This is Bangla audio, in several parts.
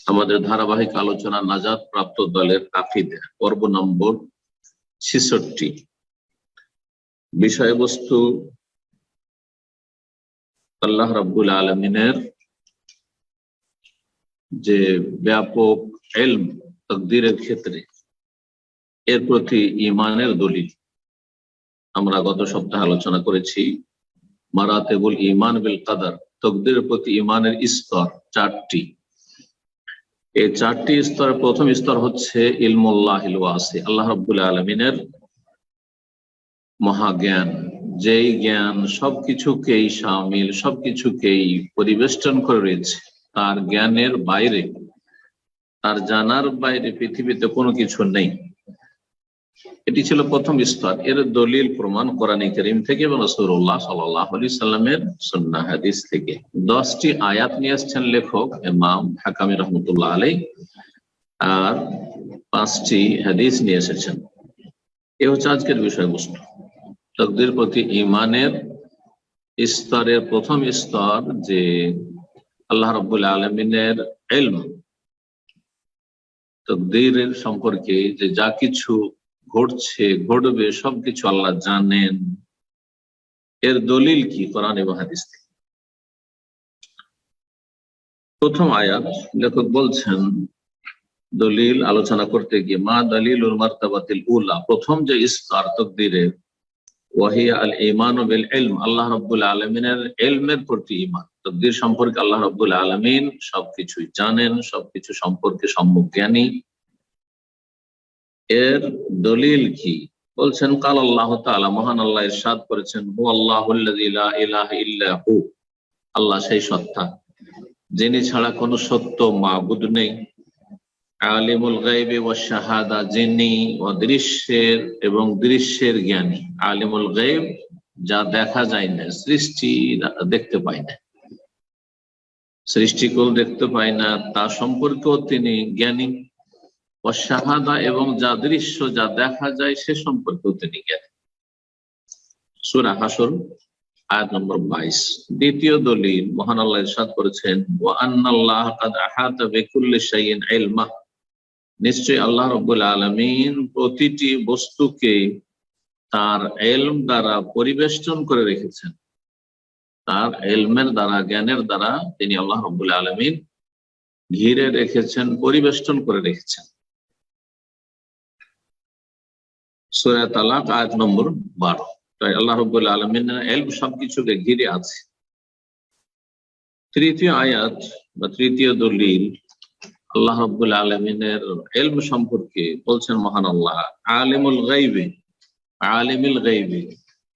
আমাদের ধারাবাহিক আলোচনা নাজাত প্রাপ্ত দলের আকীদা পর্ব নম্বর 66। বিষয়বস্তু আল্লাহ রাব্বুল আলামিনের যে ব্যাপক ইলম তাকদীরের ক্ষেত্রে এর প্রতি ঈমানের দলিল। আমরা গত সপ্তাহে আলোচনা করেছি মারাতিবুল ঈমান বিল কদর, তাকদীরের প্রতি ঈমানের স্তর চারটি। এই চারটি স্তরের প্রথম স্তর হচ্ছে ইলমুল্লাহিল ওয়াসি, আল্লাহ রাব্বুল আলামিনের মহাজ্ঞান, যেই জ্ঞান সবকিছুকেই শামিল, সবকিছুকেই পরিবেষ্টন করে রয়েছে। তার জ্ঞানের বাইরে, তার জানার বাইরে পৃথিবীতে কোনো কিছু নেই। এটি ছিল প্রথম স্তর। এর দলিল প্রমাণ কোরআনে কারীম থেকে এবং রাসূলুল্লাহ সাল্লাল্লাহু আলাইহি সাল্লামের সুন্নাহ হাদিস থেকে। 10টি আয়াত নিয়ে এসেছেন লেখক ইমাম হাকামি রহমাতুল্লাহ আলাইহি, আর 5টি হাদিস নিয়ে এসেছেন। এ হচ্ছে আজকের বিষয়বস্তু। তাকদীর প্রতি ঈমানের স্তরের প্রথম স্তর যে আল্লাহ রাব্বুল আলামিনের ইলম, তাকদীরের সম্পর্কে, যে যা কিছু ঘটছে ঘটবে সবকিছু আল্লাহ জানেন। এর দলিল কি? কোরআন এবং হাদিস থেকে। প্রথম আয়াত লেখক বলছেন দলিল আলোচনা করতে গিয়ে, মা দালিলুল মারতাবাতিল উলা, প্রথম যে স্তর তাকদীরের, ওয়াহিয়া আল ঈমান বিল ইলম, আল্লাহ রাব্বুল আলামিনের ইলমের প্রতি ঈমান। তাকদীর সম্পর্কে আল্লাহ রাব্বুল আলামিন সবকিছুই জানেন, সবকিছু সম্পর্কে সম্যক জ্ঞানী। এর দলিল কি? বলছেন কাল আল্লাহ তাআলা, মহান আল্লাহ ইরশাদ করেছেন, হু আল্লাহুল্লাযী লা ইলাহা ইল্লা হু, আল্লাহ সেই সত্তা যিনি ছাড়া কোনো সত্য মাবুদ নেই। আলিমুল গায়বি ওয়াশ শাহাদা, যিনি অদৃশ্যের এবং দৃশ্যের জ্ঞানী। আলিমুল গায়ব, যা দেখা যায় না, সৃষ্টি দেখতে পায় না, সৃষ্টিকেও দেখতে পায় না, তা সম্পর্কেও তিনি জ্ঞানী। ওয়াশ শাহাদা, এবং যা দৃশ্য, যা দেখা যায় সে সম্পর্কেও তিনি জ্ঞানী। সূরা হাসর আয়াত নম্বর 22। দ্বিতীয় দলিল, মহান আল্লাহ ইরশাদ করেছেন, ওয়া আন্নাল্লাহা কাদ আহাতা বিকুল্লি শাইইন ইলমা, নিশ্চয়ই আল্লাহ রাব্বুল আলামিন প্রতিটি বস্তুকে তার ইলম দ্বারা পরিবেষ্টন করে রেখেছেন। তার ইলমের দ্বারা, জ্ঞানের দ্বারা তিনি আল্লাহ রাব্বুল আলামিন ঘিরে রেখেছেন, পরিবেষ্টন করে রেখেছেন। সূরা তালাক আয়াত নম্বর 12। তাই আল্লাহ রাব্বুল আলামিনের ইলম সবকিছুকে ঘিরে আছে। তৃতীয় আয়াত বা তৃতীয় দলিল, আল্লাহ রাব্বুল আলামিনের ইলম সম্পর্কে বলছেন মহান আল্লাহ, আলিমুল গায়বি, আলিমুল গায়বি,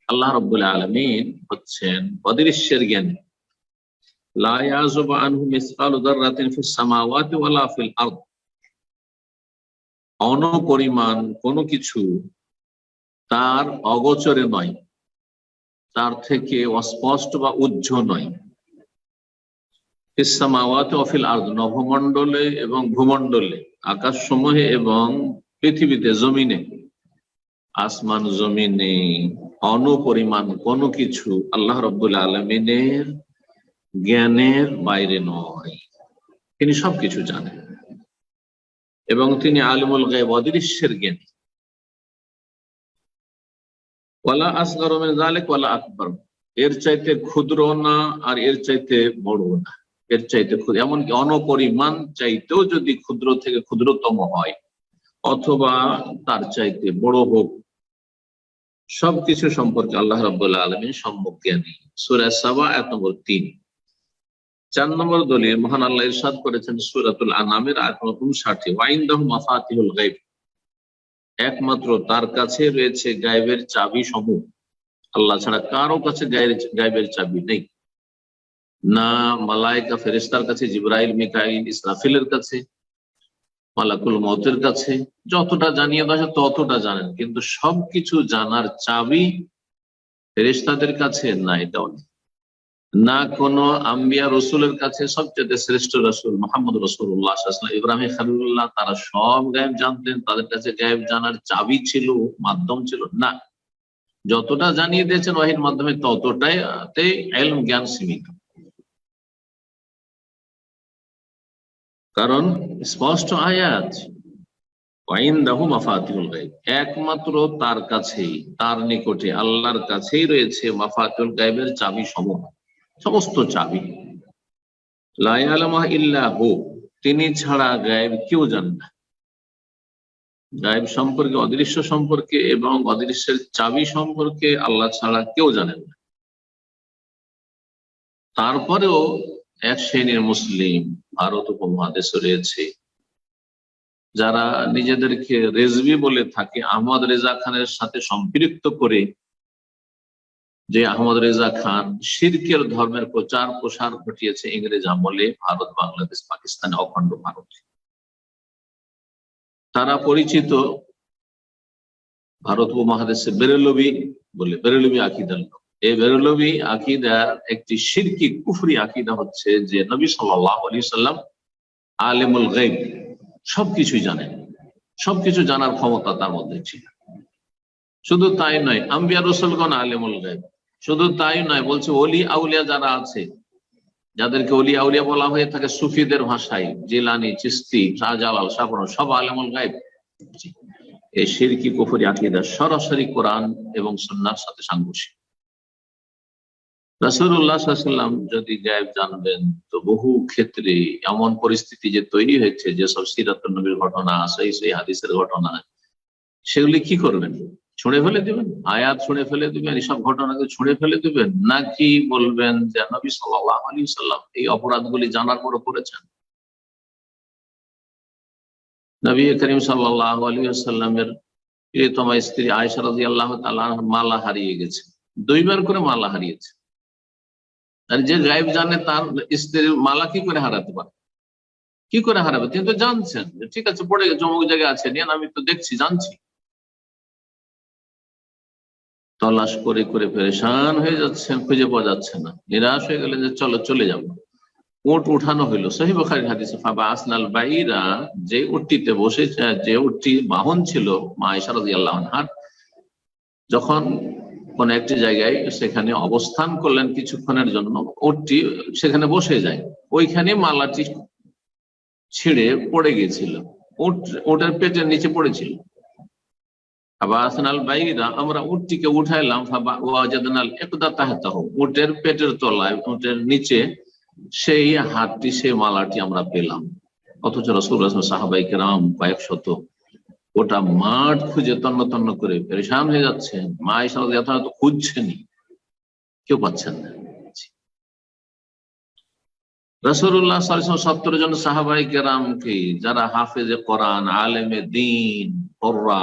আল্লাহ রাব্বুল আলামিন হচ্ছেন অদৃশ্যের জ্ঞানী। লা ইয়াযুবু আনহু মিসকালু যাররাতিন ফিস সামাওয়াতি ওয়ালা ফিল আরদ, অণুপরিমাণ কোনো কিছু তার অগোচরে নয়, তার থেকে অস্পষ্ট বা উজ্জ্ব নয়। ফিস সামাওয়াতি ওয়া ফিল আরদ, নভমণ্ডলে এবং ভূমণ্ডলে, আকাশসমূহে এবং পৃথিবীতে, জমিনে, আসমান জমিনে অণুপরিমাণ কোনো কিছু আল্লাহ রাব্বুল আলামিনের জ্ঞানের বাইরে নয়। তিনি সবকিছু জানেন এবং তিনি আলিমুল গায়ব, অদৃশ্যের জ্ঞানী। ওয়ালা আসগারু মিন যালিক ওয়ালা আকবার, এর চাইতে ক্ষুদ্র না আর এর চাইতে বড় না, এর চাইতে ক্ষুদ্র, এমনকি অণুপরিমাণ চাইতেও যদি ক্ষুদ্র থেকে ক্ষুদ্রতম হয় অথবা তার চাইতে বড় হোক, সবকিছু সম্পর্কে আল্লাহ রাব্বুল আলামিন সম্যক জ্ঞানী। সূরা সাবা আয়াত নম্বর 3। 4 নম্বর দলিল, মহান আল্লাহ ইরশাদ করেছেন সূরাতুল আনামের আয়াত নম্বর 59, ওয়া ইনদাহু মাফাতিহুল গায়ব, একমাত্র তার কাছে রয়েছে গায়বের চাবি সমূহ। আল্লাহ ছাড়া কারো কাছে গায়বের চাবি নেই। না মালায়েকা ফেরেশতার কাছে, জিবরাইল, মিকাইল, ইসরাফিলের কাছে, মালাকুল মউতের কাছে। যতটা জানিয়ে দেওয়া হয় ততটা জানেন, কিন্তু সবকিছু জানার চাবি ফেরেশতাদের কাছে না, এটাও নেই। না কোনো আম্বিয়া রসুলের কাছে, সবচেয়ে শ্রেষ্ঠ রসুল মুহাম্মদ রাসূলুল্লাহ সাল্লাল্লাহু আলাইহি ওয়াসাল্লাম, ইব্রাহিম খলিলুল্লাহ, তারা সব গায়েব জানতেন, তাদের কাছে গায়েব জানার চাবি ছিল, মাধ্যম ছিল না। যতটা জানিয়ে দিয়েছেন ওহীর মাধ্যমে ততটাই ইলম জ্ঞান সীমিত। কারণ স্পষ্ট আয়াত ওয়াইনদাহু মাফাতিহুল গায়ব, একমাত্র তার কাছেই, তার নিকটে, আল্লাহর কাছেই রয়েছে মাফাতিহুল গায়বের চাবি সমূহ, সমস্ত চাবি। লা ইয়ালামুহা ইল্লা হু, তিনি ছাড়া গায়েব কেউ জানে না। গায়েব সম্পর্কে, অদৃশ্য সম্পর্কে এবং অদৃশ্যের চাবি সম্পর্কে আল্লাহ ছাড়া কেউ জানেন না। তারপরেও এক শ্রেণীর মুসলিম ভারত উপমহাদেশে রয়েছে যারা নিজেদেরকে রেজভি বলে থাকে, আহমদ রেজা খানের সাথে সম্পৃক্ত করে, যে আহমদ রেজা খান শিরকের ধর্মের প্রচার প্রসার ঘটিয়েছে ইংরেজ আমলে ভারত, বাংলাদেশ, পাকিস্তানে, অখণ্ড ভারত। তারা পরিচিত ভারত উপমহাদেশে বেরেলভি বলে, বেরেলভি আকিদার লোক। এই বেরেলভি আকিদার একটি শিরকি কুফরি আকিদা হচ্ছে যে নবী সাল্লাল্লাহু আলাইহি সাল্লাম আলেমুল গায়ব, সবকিছুই জানেন, সবকিছু জানার ক্ষমতা তার মধ্যে ছিল। শুধু তাই নয়, আম্বিয়া রাসূলগণ আলেমুল গায়ব। শুধু তাই নয়, বলছে ওলি আউলিয়া যারা আছে, যাদেরকে ওলি আউলিয়া বলা হয়ে থাকে সুফিদের ভাষায়, জিলানী, চিশতি, শাহজালাল, শাহপুর, সব আলেমুল গায়ব। এই শিরকি কুফরি আকীদা সরাসরি কোরআন এবং সুন্নাহর সাথে সাংঘর্ষিক। রাসূলুল্লাহ সাল্লাল্লাহু আলাইহি ওয়াসাল্লাম যদি গায়েব জানবেন, তো বহু ক্ষেত্রে এমন পরিস্থিতি যে তৈরি হয়েছে, যেসব সিরাতুন নবীর ঘটনা, সহিহ হাদিসের ঘটনা, সেগুলি কি করবেন? ছুঁড়ে ফেলে দিবেন? আয়াত ছুঁড়ে ফেলে দিবেন? এসব ঘটনাকে ছুঁড়ে ফেলে দিবেন? নাকি বলবেন যে নবী সাল্লাল্লাহু আলাইহি ওয়াসাল্লাম এই অপরাধগুলি জানার পরও করেছেন? নবী করিম সাল্লাল্লাহু আলাইহি ওয়াসাল্লামের প্রিয়তমা স্ত্রী আয়েশা রাদিয়াল্লাহু তাআলা মালা হারিয়ে গেছে, 2 বার করে মালা হারিয়েছে। আর যে গায়েব জানে তার স্ত্রীর মালা কি করে হারাতে পারে? কি করে হারাবে? তিনি তো জানছেন ঠিক আছে পড়ে গেছে, অমুক জায়গায় আছে, নিয়ে আমি তো দেখছি, জানছি। তলাশ করে করে পেরেশান হয়ে যাচ্ছেন, খুঁজে পাওয়া যাচ্ছে না, নিরাশ হয়ে গেলেন যে চলো চলে যাবো। উট উঠানো হইলো, সহিহ বুখারীর হাদিসে, ফাবা আসনাল বাইরা, যে উটটিতে বসে, যে উটটি বাহন ছিল মা আয়েশা রাদিয়াল্লাহু আনহার, যখন কোন একটি জায়গায় সেখানে অবস্থান করলেন কিছুক্ষণের জন্য, উটটি সেখানে বসে যায়, ওইখানে মালাটি ছিঁড়ে পড়ে গিয়েছিল, উটের পেটের নিচে পড়েছিল। আমরা উটটিকে উঠাইলাম, উটের পেটের তলায়, উটের নিচে সেই হাতটি, সেই মালাটি আমরা পেলাম। অথচ রাসূলুল্লাহ সাহাবায়ে কেরাম কয়েক শত ওটা মাঠ খুঁজে তন্ন তন্ন করে পেরেশান হয়ে যাচ্ছে। মা আয়েশা রাদিয়াল্লাহু আনহা তো খুঁজছেনই, কেউ পাচ্ছেন না। রাসূলুল্লাহ সাল্লাল্লাহু আলাইহি ওয়াসাল্লাম 70 জন সাহাবায়ে কেরামকে, যারা হাফেজে কোরআন, আলেমে দ্বীন, কুররা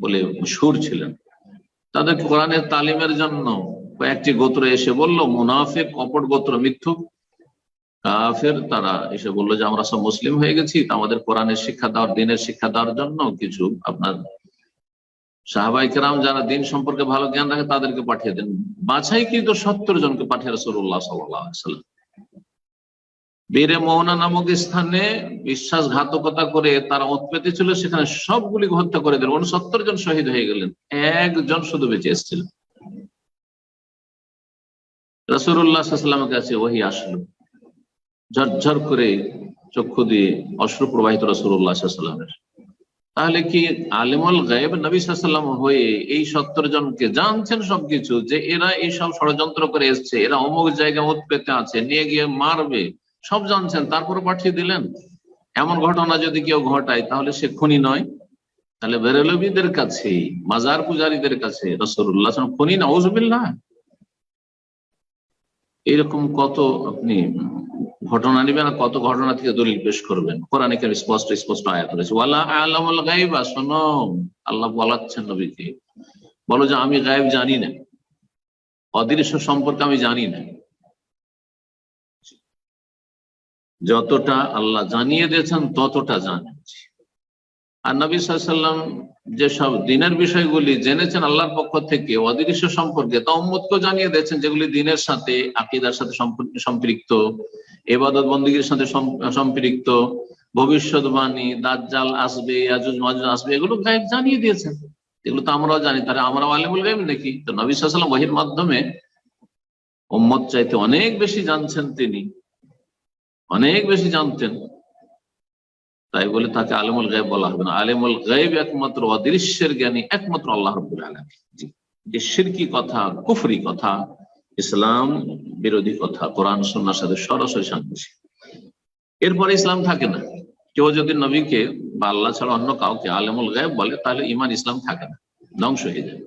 বলে মশহুর ছিলেন, তাদেরকে কোরআনের তালিমের জন্য কয়েকটি গোত্র এসে বলল, মুনাফিক, কপট গোত্র, মিথ্যুক, কাফের, তারা এসে বললো যে আমরা সব মুসলিম হয়ে গেছি, আমাদের কোরআনের শিক্ষা দেওয়ার, দ্বীনের শিক্ষা দেওয়ার জন্য কিছু আপনার সাহাবায়ে কেরাম যারা দ্বীন সম্পর্কে ভালো জ্ঞান রাখে তাদেরকে পাঠিয়ে দেন। বাছাই কিন্তু 70 জনকে পাঠিয়ে রাসূলুল্লাহ সাল্লাল্লাহু আলাইহি ওয়াসাল্লাম বীরে মোহনা নামক স্থানে বিশ্বাসঘাতকতা করে তারা ওঁত পেতে ছিল, সেখানে সবগুলি হত্যা করে দিলেন। 69 জন শহীদ হয়ে গেলেন, একজন শুধু বেঁচে এসেছিলেন। রাসূলুল্লাহ সাল্লাল্লাহু আলাইহি ওয়াসাল্লামের কাছে ওহী আসলো, ঝরঝর করে চক্ষু দিয়ে অশ্রু প্রবাহিত রাসূলুল্লাহ সাল্লাল্লাহু আলাইহি ওয়াসাল্লামের। তাহলে কি আলিমুল গায়ব নবী সাল্লাল্লাহু আলাইহি ওয়াসাল্লাম হয়ে এই 70 জনকে জানছেন সবকিছু, যে এরা এইসব ষড়যন্ত্র করে এসছে, এরা অমুক জায়গায় ওঁত পেতে আছে, নিয়ে গিয়ে মারবে, সব জানছেন, তারপরে পাঠিয়ে দিলেন? এমন ঘটনা যদি কেউ ঘটায় তাহলে সে খুনি নয়? তাহলে বেরেলভীদের কাছে, মাজার পূজারীদের কাছে রাসূলুল্লাহ সাল্লাল্লাহু আলাইহি ওয়াসাল্লাম খুনি? নাউযুবিল্লাহ। এরকম কত আপনি ঘটনা নিবেন, আর কত ঘটনা থেকে দলিল পেশ করবেন? কোরআনে কারীমে স্পষ্ট স্পষ্ট আয়াত রয়েছে, ওয়ালা আ'লামুল গায়বা, শোনো, আল্লাহ বলাচ্ছেন নবীকে, বলো যে আমি গায়েব জানি না, অদৃশ্য সম্পর্কে আমি জানি না। যতটা আল্লাহ জানিয়ে দিয়েছেন ততটা জানেছি। আর নবী সাল্লাল্লাহু আলাইহি ওয়াসাল্লাম যেসব দ্বীনের বিষয়গুলি জেনেছেন আল্লাহর পক্ষ থেকে অদৃশ্য সম্পর্কে, তা উম্মতকেও জানিয়ে দিয়েছেন, যেগুলি দ্বীনের সাথে, আকীদার সাথে সম্পৃক্ত, ইবাদত বন্দেগীর সাথে সম্পৃক্ত, ভবিষ্যৎবাণী, দাজ্জাল আসবে, ইয়াজুজ মাজুজ আসবে, এগুলো গায়েব জানিয়ে দিয়েছেন। এগুলো তো আমরাও জানি, তাহলে আমরাও আলিমুল গায়ব নাকি? তো নবী সাল্লাল্লাহু আলাইহি ওয়াসাল্লাম ওহীর মাধ্যমে উম্মত চাইতে অনেক বেশি জানছেন, তিনি অনেক বেশি জানতেন। তাই বলে তাকে আলেমুল গায়ব বলা হবে না। আলেমুল গায়ব একমাত্র অদৃশ্যের জ্ঞানী একমাত্র আল্লাহ রাব্বুল আলামিন। যে শিরকি কথা, কুফরি কথা, ইসলাম বিরোধী কথা কোরআন সুন্নাহর সাথে সরাসরি সাংঘর্ষিক। এরপরে ইসলাম থাকে না। কেউ যদি নবীকে বা আল্লাহ ছাড়া অন্য কাউকে আলেমুল গায়ব বলে তাহলে ইমান ইসলাম থাকে না, ধ্বংস হয়ে যায়।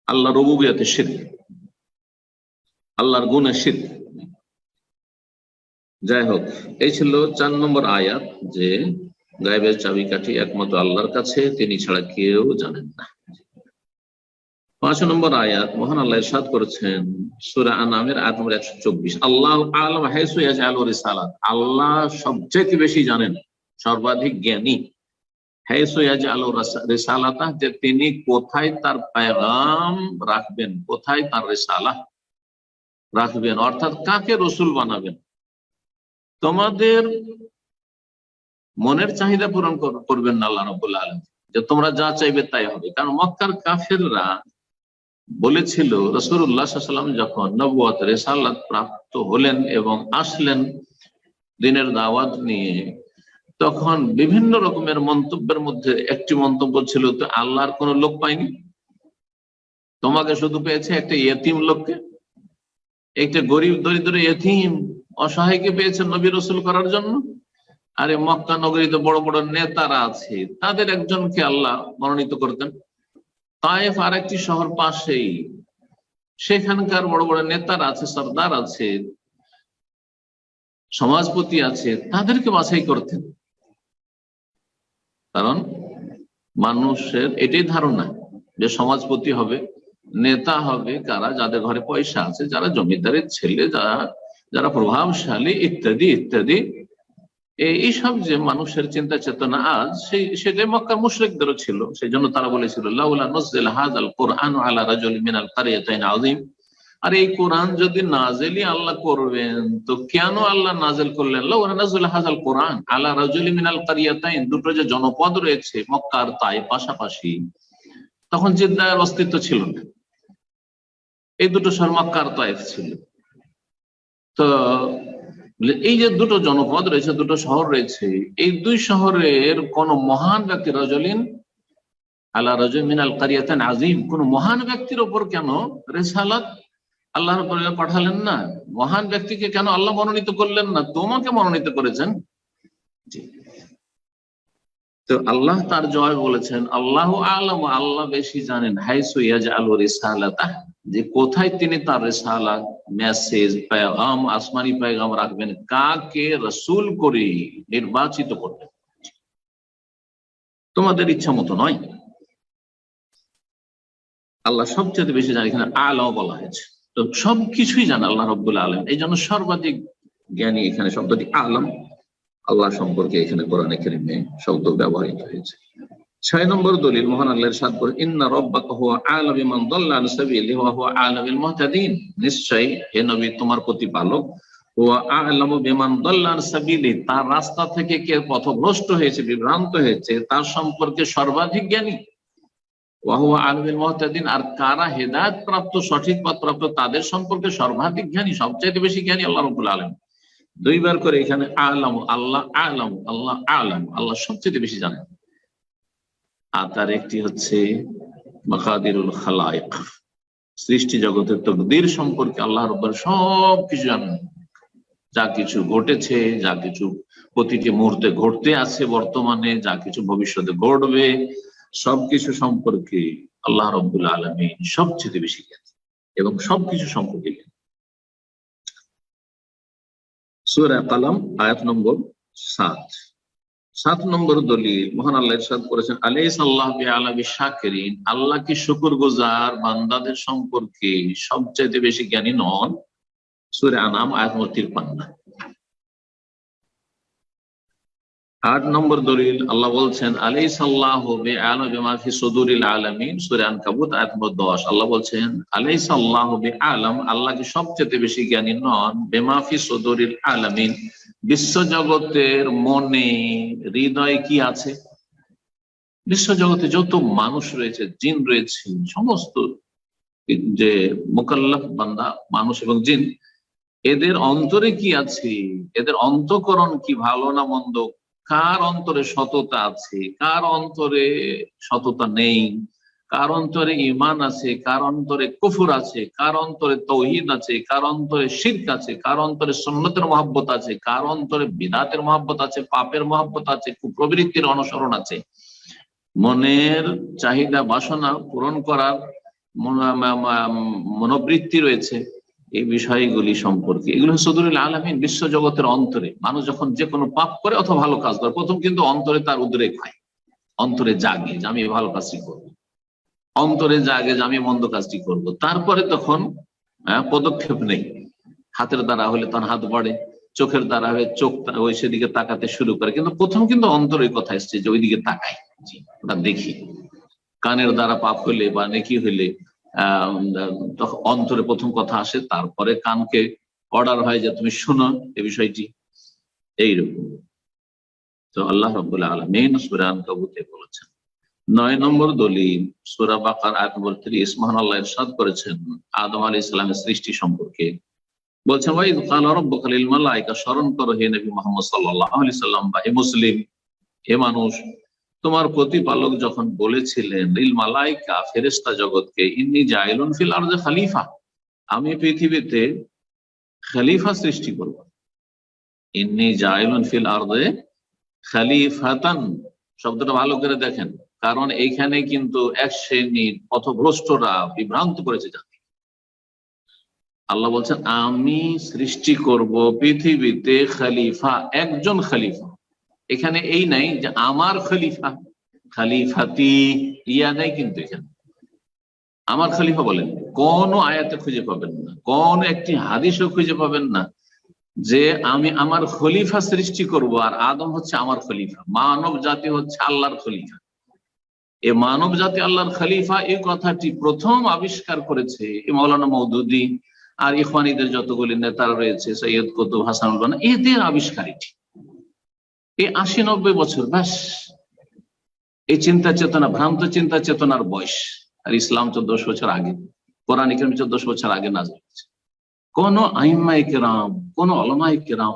আল্লাহ রুবুবিয়তে শিরক, আল্লাহর গুণে শিরক। যাই হোক, এই ছিল 4 নম্বর আয়াত, যে গায়েবের চাবিকাঠি একমাত্র আল্লাহর কাছে, তিনি ছাড়া কেউ জানেন না। 5 নম্বর আয়াত মহান আল্লাহ ইরশাদ করেছেন সূরা আনামের আয়াত নম্বর 124, আল্লাহু আ'লাম হাইসু ইয়াজআলু রিসালাত, আল্লাহ সবচেয়ে বেশি জানেন, সর্বাধিক জ্ঞানী। হাইসু ইয়াজআলু রিসালাতা, যে তিনি কোথায় তার পেগাম রাখবেন, কোথায় তার রিসালাহ রাখবেন, অর্থাৎ কাকে রাসূল বানাবেন। তোমাদের মনের চাহিদা পূরণ করবেন না আল্লাহ রাব্বুল আলামিন, যে তোমরা যা চাইবে তাই হবে। কারণ মক্কার কাফেররা বলেছিল রাসূলুল্লাহ সাল্লাল্লাহু আলাইহি ওয়াসাল্লাম যখন নবুয়ত রিসালাত প্রাপ্ত হলেন এবং আসলেন দ্বীনের দাওয়াত নিয়ে, তখন বিভিন্ন রকমের মন্তব্যের মধ্যে একটি মন্তব্য ছিল, তো আল্লাহর কোন লোক পাইনি, তোমাকে শুধু পেয়েছে একটা ইয়েতিম লোককে, একটা গরিব দরিদ্র ইয়েতিম অসহায়কে পেয়েছেন নবী রাসূল করার জন্য। আরে মক্কা নগরীতে বড় বড় নেতারা আছে, তাদের একজনকে আল্লাহ মনোনীত করতেন। তায়েফ আর একটি শহর পাশেই, সেখানকার বড় বড় নেতারা আছে, সরদার আছে, সমাজপতি আছে, তাদেরকে বাছাই করতেন। কারণ মানুষের এটাই ধারণা যে সমাজপতি হবে, নেতা হবে কারা, যাদের ঘরে পয়সা আছে, যারা জমিদারের ছেলে, যারা প্রভাবশালী, ইত্যাদি ইত্যাদি। এইসব যে মানুষের চিন্তা চেতনা আজ, সেটাই মক্কার মুশরিকদেরও ছিল। সেই জন্য তারা বলেছিল লাউলা নুজিলা হাযাল কুরআন আলা রাজুলিন মিনাল কারিয়াতাইন আযীম, আর এই কোরআন যদি নাযিলই আল্লাহ করবেন তো কেন আল্লাহ নাযিল করলেন লাউলা নুজিলা হাযাল কুরআন আলা রাজুলিন মিনাল কারিয়াতাইন, দুটো যে জনপদ রয়েছে মক্কার তাই পাশাপাশি, তখন জিদ্দার অস্তিত্ব ছিল না, এই দুটো শহর মক্কার তায়েফ ছিল। তো এই যে দুটো জনপদ রয়েছে, দুটো শহর রয়েছে, এই দুই শহরের কোন মহান ব্যক্তি রাজুলিন আলা রাজুল মিনাল কারিয়াতাইন আযীম, কোন মহান ব্যক্তির উপর কেন রিসালাত আল্লাহ পাঠালেন না? মহান ব্যক্তিকে কেন আল্লাহ মনোনীত করলেন না? তোমাকে মনোনীত করেছেন। তো আল্লাহ তার জবাবে বলেছেন আল্লাহু আ'লামু, আল্লাহ বেশি জানেন, হাইসু ইয়াজআলু রিসালাতাহ, যে কোথায় তিনি তার রিসালাত, মেসেজ, পেগাম, আসমানি পেগাম রাখবেন, কাকে রাসূল করে নির্বাচিত করবেন। তোমাদের ইচ্ছা মতো নয়, আল্লাহ সবচেয়ে বেশি জানেন। এখানে আ'লাম বলা হয়েছে, তো সবকিছুই জানে আল্লাহ রাব্বুল আলামিন, এই জন্য সর্বাধিক জ্ঞানী। এখানে শব্দটি আ'লাম আল্লাহ সম্পর্কে এখানে কোরআনে কারীমে শব্দ ব্যবহৃত হয়েছে। 6 নম্বর দলিল মহান আল্লাহ ইরশাদ করেন ইন্না রাব্বাকা হুয়া আ'লামু বিমান দাল্লা আন সাবিলিহি ওয়া হুয়া আ'লামু বিল মুহতাদিন, নিশ্চয়ই হে নবী তোমার প্রতিপালক হুয়া আ'লামু বিমান দাল্লা আন সাবিলিহি, তার রাস্তা থেকে কে পথভ্রষ্ট হয়েছে, বিভ্রান্ত হয়েছে, তার সম্পর্কে সর্বাধিক জ্ঞানী। ওয়া হুয়া আ'লামু বিল মুহতাদিন, আর কারা হেদায়েত প্রাপ্ত, সঠিক পথ প্রাপ্ত, তাদের সম্পর্কে সর্বাধিক জ্ঞানী, সবচেয়ে বেশি জ্ঞানী আল্লাহ রাব্বুল আলামিন। দুইবার করে এখানে আ'লামু, আল্লাহ আ'লামু, আল্লাহ আ'লামু, আল্লাহ সবচেয়ে বেশি জানেন। আর তার একটি হচ্ছে মাকাদিরুল খালায়েক, সৃষ্টি জগতের তকদির সম্পর্কে আল্লাহ রাব্বুল সবকিছু জানেন, যা কিছু ঘটেছে, যা কিছু প্রতিটি মুহূর্তে ঘটতে আছে বর্তমানে, যা কিছু ভবিষ্যতে ঘটবে, সবকিছু সম্পর্কে আল্লাহ রাব্বুল আলামিন সবচেয়ে বেশি জ্ঞানী এবং সবকিছু সম্পর্কে জ্ঞানী। সূরা কালাম আয়াত নম্বর 7 নম্বর দলিল মহান আল্লাহ ইরশাদ করেছেন আলাইহিসসাল্লাহু বিআলামি শাকিরিন, আল্লাহ কি শুকরগুজার বান্দাদের সম্পর্কে সবচেয়ে বেশি জ্ঞানী নন? সূরা আনাম আয়াত নম্বর 53। 8 নম্বর দলিল আল্লাহ বলছেন আলাইহিসসাল্লাহু বিআলামি বিমা ফি সুদুরিল আলামিন, সূরা আনকাবুত আয়াত নম্বর 10। আল্লাহ বলছেন আলাইহিসসাল্লাহু বিআলাম, আল্লাহ কি সবচেয়ে বেশি জ্ঞানী নন, বিমা ফি সুদুরিল আলামিন, বিশ্বজগতের মনে, হৃদয়ে কি আছে। বিশ্বজগতে যত মানুষ রয়েছে, জিন রয়েছে, সমস্ত যে মুকাল্লাফ বান্দা মানুষ এবং জিন, এদের অন্তরে কি আছে, এদের অন্তঃকরণ কি, ভালো না মন্দ, কার অন্তরে সততা আছে, কার অন্তরে সততা নেই, কার অন্তরে ঈমান আছে, কার অন্তরে কুফর আছে, কার অন্তরে তাওহীদ আছে, কার অন্তরে শিরক আছে, কার অন্তরে সুন্নতের মহব্বত আছে, কার অন্তরে বিদআতের মহব্বত আছে, পাপের মহব্বত আছে, কুপ্রবৃত্তির অনুসরণ আছে, মনের চাহিদা বাসনা পূরণ করার মনোবৃত্তি রয়েছে, এই বিষয়গুলি সম্পর্কে এগুলো সদরুল আলামিন বিশ্ব জগতের অন্তরে। মানুষ যখন যে কোনো পাপ করে অথবা ভালো কাজ করে, প্রথম কিন্তু অন্তরে তার উদ্রেক হয়, অন্তরে জাগে যে আমি ভালো কাজটি করবো, অন্তরে জাগে যে আমি মন্দ কাজটি করব। তারপরে তখন পদক্ষেপ নেই। হাতের দ্বারা হলে তখন হাত বাড়ে, চোখের দ্বারা হলে চোখ ওই সেদিকে তাকাতে শুরু করে, কিন্তু প্রথম কিন্তু অন্তরের কথা এসছে যে ওইদিকে তাকাই, ওটা দেখি। কানের দ্বারা পাপ হইলে বা নেকি হইলে তখন অন্তরে প্রথম কথা আসে, তারপরে কানকে অর্ডার হয় যে তুমি শোনো এই বিষয়টি। এইরকম তো আল্লাহ রাব্বুল আলামিন সূরা আনকাবুতে বলেছেন। 9 নম্বর দলিল সূরা বাকারা আয়াত নম্বর 30, মহান আল্লাহ ইরশাদ করেছেন আদম আলাইহিস সালামের সৃষ্টি সম্পর্কে। বলছেন ওয়াইদ ক্বালা রাব্বুকা লিল মালায়েকা, স্মরণ করো হে নবী মুহাম্মদ সাল্লাল্লাহু আলাইহি সাল্লাম বা হে মুসলিম, হে মানুষ, তোমার প্রতিপালক যখন বলেছিলেন লিল মালায়েকা, ফেরেশতা জগৎকে, ইন্নী জাইলুন ফিল আরদি খলিফা, আমি পৃথিবীতে খলিফা সৃষ্টি করব। ইন্নী জাইলুন ফিল আরদি খলিফাতান শব্দটা ভালো করে দেখেন, কারণ এইখানে কিন্তু এক শ্রেণীর পথভ্রষ্টরা বিভ্রান্ত করেছে জাতি। আল্লাহ বলছেন আমি সৃষ্টি করব পৃথিবীতে খলিফা, একজন খলিফা। এখানে এই নাই যে আমার খলিফা, খলিফাতি ইয়া নাই, কিন্তু এখানে আমার খলিফা বলেন কোন আয়াতে খুঁজে পাবেন না, কোন একটি হাদিসও খুঁজে পাবেন না যে আমি আমার খলিফা সৃষ্টি করব আর আদম হচ্ছে আমার খলিফা, মানব জাতি হচ্ছে আল্লাহর খলিফা। এ মানব জাতি আল্লাহর খলিফা, এই কথাটি প্রথম আবিষ্কার করেছে মাওলানা মওদুদী আর ইখওয়ানীদের যতগুলি নেতারা রয়েছে, সৈয়দ কুতুব, হাসানুল বান্না, এদের আবিষ্কার এটি। এই 80-90 বছর ব্যাস এই চিন্তা চেতনা, ভ্রান্ত চিন্তা চেতনার বয়স। আর ইসলাম 1400 বছর আগে, কোরআন কারীম 1400 বছর আগে নাযিল হয়েছে। কোন আইম্মায়ে কেরাম, কোন উলামায়ে কেরাম